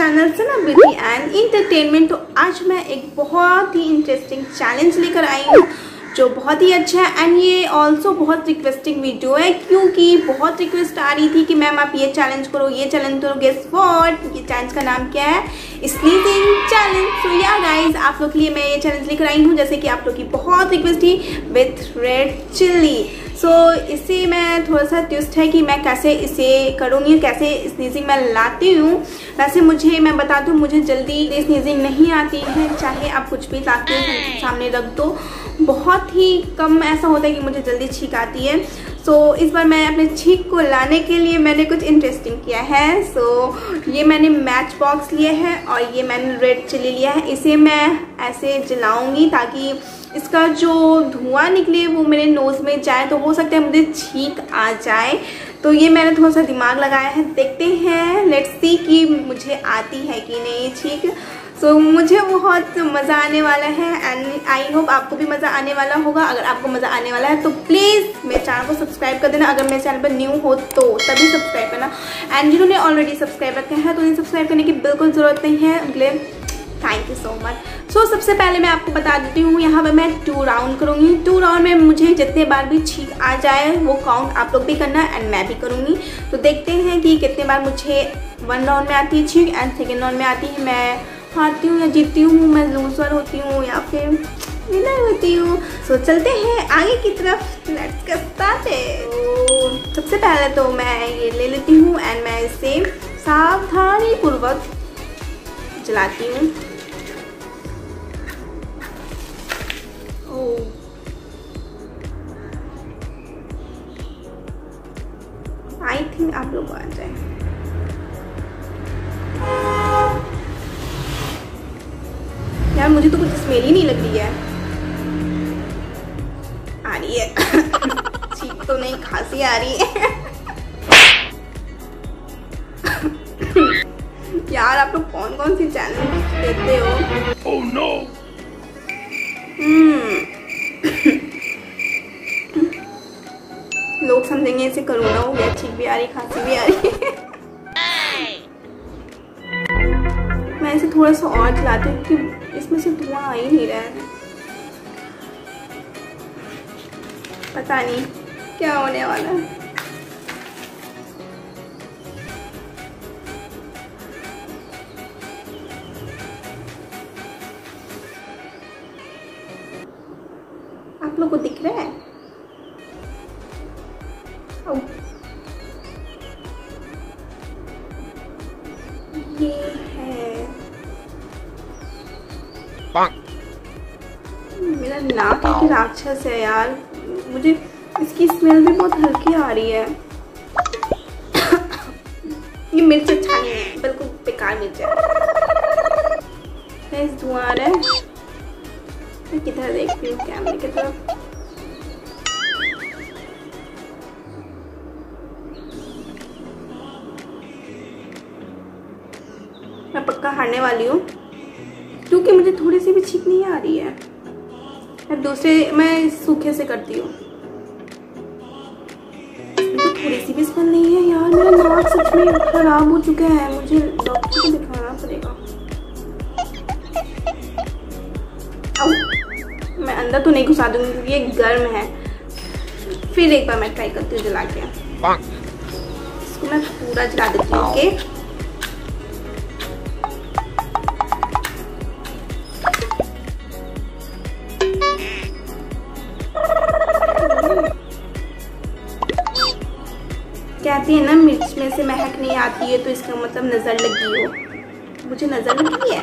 Channel Sana beauty and entertainment. तो आज मैं एक बहुत ही इंटरेस्टिंग चैलेंज लेकर आई हूँ जो बहुत ही अच्छा है एंड ये ऑल्सो बहुत रिक्वेस्टिंग वीडियो है क्योंकि बहुत रिक्वेस्ट आ रही थी कि मैम आप ये चैलेंज करो, ये चैलेंज करो। गेस व्हाट, ये चैलेंज का नाम क्या है? Sneezing challenge. सो या गाइज, आप लोग के लिए मैं ये चैलेंज लेकर आई हूँ जैसे कि आप लोग की बहुत रिक्वेस्ट थी विथ रेड चिल्ली। सो इससे मैं थोड़ा सा ट्विस्ट है कि मैं कैसे इसे करूँगी, कैसे स्नीजिंग मैं लाती हूँ। वैसे मैं बता दूँ, मुझे जल्दी स्नीजिंग नहीं आती है, चाहे आप कुछ भी लाके सामने रख दो। बहुत ही कम ऐसा होता है कि मुझे जल्दी छींक आती है। सो इस बार मैं अपने छींक को लाने के लिए मैंने कुछ इंटरेस्टिंग किया है। सो ये मैंने मैच बॉक्स लिए है और ये मैंने रेड चिल्ली लिया है। इसे मैं ऐसे जलाऊंगी ताकि इसका जो धुआं निकले वो मेरे नोज़ में जाए, तो हो सकता है मुझे छींक आ जाए। तो ये मैंने थोड़ा सा दिमाग लगाया है, देखते हैं, लेट्स सी कि मुझे आती है कि नहीं छींक। सो मुझे बहुत मज़ा आने वाला है एंड आई होप आपको भी मज़ा आने वाला होगा। अगर आपको मज़ा आने वाला है तो प्लीज़ मेरे चैनल को सब्सक्राइब कर देना। अगर मेरे चैनल पर न्यू हो तो तभी सब्सक्राइब करना एंड जिन्होंने ऑलरेडी सब्सक्राइब रखे हैं तो उन्हें सब्सक्राइब करने की बिल्कुल ज़रूरत नहीं है। उनके थैंक यू सो मच। सो सबसे पहले मैं आपको बता देती हूँ, यहाँ पर मैं 2 राउंड करूँगी। 2 राउंड में मुझे जितने बार भी छींक आ जाए वो काउंट आप लोग भी करना एंड मैं भी करूँगी। तो देखते हैं कि कितने बार मुझे 1 राउंड में आती है छींक एंड 2nd राउंड में आती है। मैं हारती हूँ या जीतती हूँ, मैं लूजर होती हूँ या फिर विनर होती हूँ। सो चलते हैं आगे की तरफ, लेट्स गेट स्टार्टेड। सबसे पहले तो मैं ये ले लेती हूँ एंड मैं इसे सावधानी पूर्वक जलाती हूँ। आई थिंक आप लोग आ जाए। यार मुझे तो कुछ स्मेल ही नहीं लग रही है। आ रही है छींक तो नहीं, खांसी आ रही है। यार आप लोग कौन कौन सी चैलेंज देते हो? Oh, no. लोग समझेंगे इसे कोरोना हो गया, छींक भी आ रही, खांसी भी आ रही है। मैं इसे थोड़ा सा और जलाती हूँ क्योंकि इसमें से धुआं आ ही नहीं रहा है। पता नहीं क्या होने वाला है। आप लोगों को दिख रहा है? ये है मेरा नाक एक राक्षस है यार। मुझे इसकी स्मेल भी बहुत हल्की आ रही है। ये मिर्च अच्छा नहीं है, बिल्कुल बेकार मिर्च है। इस धुआं आ रहा है, मैं किधर देखती हूँ, कैमरे की तरफ। मैं पक्का हारने वाली हूँ क्योंकि मुझे थोड़ी सी भी छींक नहीं आ रही है। मैं सूखे से करती हूँ। तो थोड़ी सी भी स्मेल नहीं है यार। मेरा नाक सच में खराब हो चुका है, मुझे डॉक्टर को दिखाना पड़ेगा। मैं अंदर तो नहीं घुसा दूंगी क्योंकि ये गर्म है। फिर एक बार मैं ट्राई करती हूँ जला के। इसको मैं पूरा जला देती हूँ। ओके, कहती है ना मिर्च में से महक नहीं आती है, तो इसका मतलब नजर लगी हो। मुझे नजर लगी है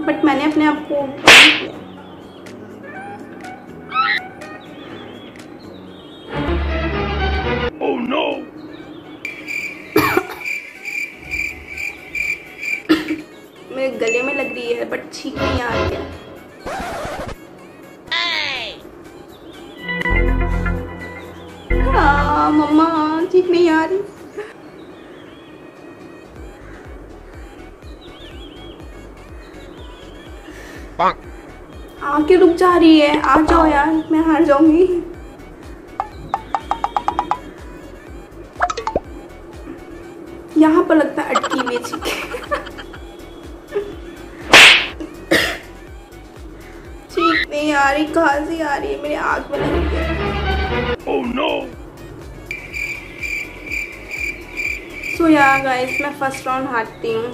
बट मैंने अपने आप को Oh, no. मेरे गले में लग रही है बट छींक नहीं आ रही है। हाँ मम्मा, छींक नहीं आ रही। आके रुक जा रही है, आ जाओ यार, मैं हार जाऊंगी। यहाँ पर लगता है अटकी हुई चिकन। नहीं आ रही, कहाँ से आ रही है, मेरे आँख में लग रही है। Oh no! सो यार गाइस, मैं फर्स्ट राउंड हारती हूँ।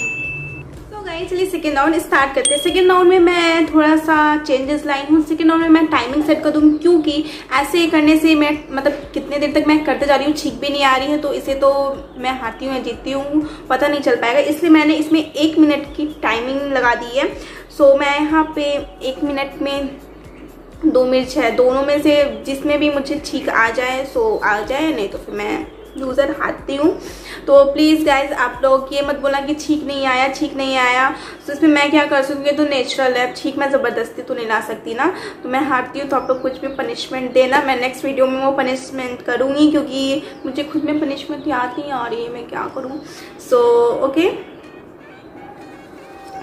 तो गाइस चलिए सेकेंड राउंड स्टार्ट करते हैं। सेकेंड राउंड में मैं थोड़ा सा चेंजेस लाई हूँ। सेकेंड राउंड में मैं टाइमिंग सेट कर दूँगी, क्योंकि ऐसे करने से मैं मतलब कितने देर तक मैं करते जा रही हूँ, छींक भी नहीं आ रही है, तो इसे तो मैं हारती हूँ या जीतती हूँ पता नहीं चल पाएगा। इसलिए मैंने इसमें 1 मिनट की टाइमिंग लगा दी है। सो मैं यहाँ पे 1 मिनट में 2 मिर्च है, दोनों में से जिसमें भी मुझे छींक आ जाए सो आ जाए, नहीं तो फिर मैं लूज़र हारती हूँ। तो प्लीज़ गाइज आप लोग ये मत बोलना कि छींक नहीं आया, छींक नहीं आया। तो इसमें मैं क्या कर सकूँगी, तो नेचुरल है, छींक मैं ज़बरदस्ती तो नहीं ला सकती ना, तो मैं हारती हूँ। तो आप लोग कुछ भी पनिशमेंट देना, मैं नेक्स्ट वीडियो में वो पनिशमेंट करूँगी, क्योंकि मुझे खुद में पनिशमेंट याद नहीं आ रही है, मैं क्या करूँ। सो ओके,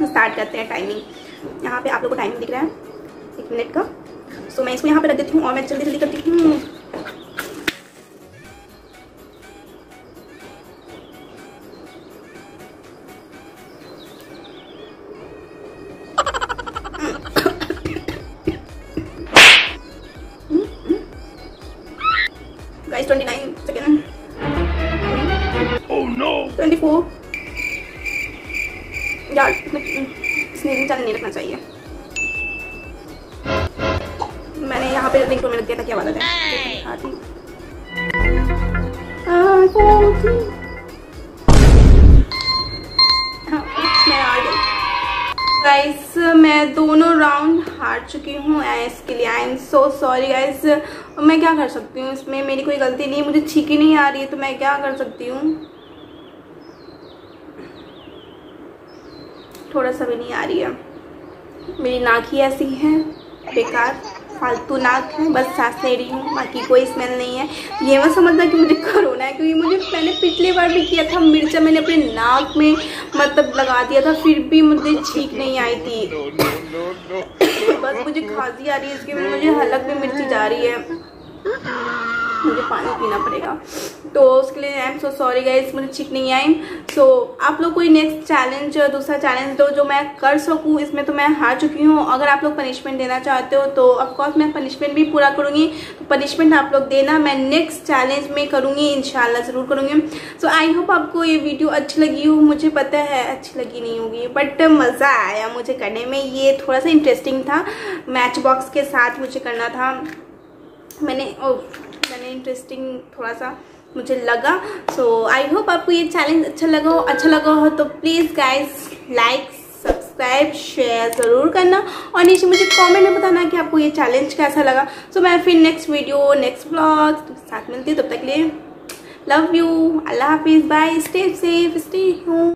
स्टार्ट करते हैं। टाइमिंग यहाँ पे आप लोग को टाइमिंग दिख रहा है 1 मिनट का। सो मैं इसको यहाँ पे रख देती हूँ और मैं जल्दी जल्दी करती हूँ। Guys 29 second. Oh no! 24। यार स्नीजिंग चैनल नहीं रखना चाहिए, मैंने यहाँ पे रिंगटोन में रख दिया था, क्या बात है। मैं आ गई गाइस, मैं दोनों राउंड हार चुकी हूँ। इसके लिए I am so sorry guys. मैं क्या कर सकती हूँ, इसमें मेरी कोई गलती नहीं, मुझे छींकी नहीं आ रही है, तो मैं क्या कर सकती हूँ। थोड़ा सा भी नहीं आ रही है, मेरी नाक ही ऐसी है, बेकार फालतू नाक है, बस सांस ले रही हूँ, बाकी कोई स्मेल नहीं है। ये मत समझना कि मुझे कोरोना है, क्योंकि मैंने पिछली बार भी किया था, मिर्चा मैंने अपने नाक में मतलब लगा दिया था, फिर भी मुझे छींक नहीं आई थी। बस मुझे खांसी आ रही है, इसके वजह मुझे हलक में मिर्ची जा रही है, मुझे पानी पीना पड़ेगा। तो उसके लिए I am so sorry guys, मुझे छींक नहीं आई। सो आप लोग कोई नेक्स्ट चैलेंज, दूसरा चैलेंज दो जो मैं कर सकूं। इसमें तो मैं हार चुकी हूं। अगर आप लोग पनिशमेंट देना चाहते हो तो ऑफकोर्स मैं पनिशमेंट भी पूरा करूंगी। तो पनिशमेंट आप लोग देना, मैं नेक्स्ट चैलेंज में करूंगी, इंशाल्लाह ज़रूर करूंगी। सो आई होप आपको ये वीडियो अच्छी लगी हो। मुझे पता है अच्छी लगी नहीं होगी, बट मज़ा आया मुझे करने में। ये थोड़ा सा इंटरेस्टिंग था, मैच बॉक्स के साथ मुझे करना था। मैंने इंटरेस्टिंग थोड़ा सा मुझे लगा। सो आई होप आपको ये चैलेंज अच्छा लगा हो तो please guys like, subscribe, share ज़रूर करना और नीचे मुझे कमेंट में बताना कि आपको ये चैलेंज कैसा लगा। सो मैं फिर नेक्स्ट वीडियो, नेक्स्ट व्लॉग साथ मिलती हूँ। तब तक के लिए लव यू, अल्लाह हाफिज़, bye, stay safe, stay home.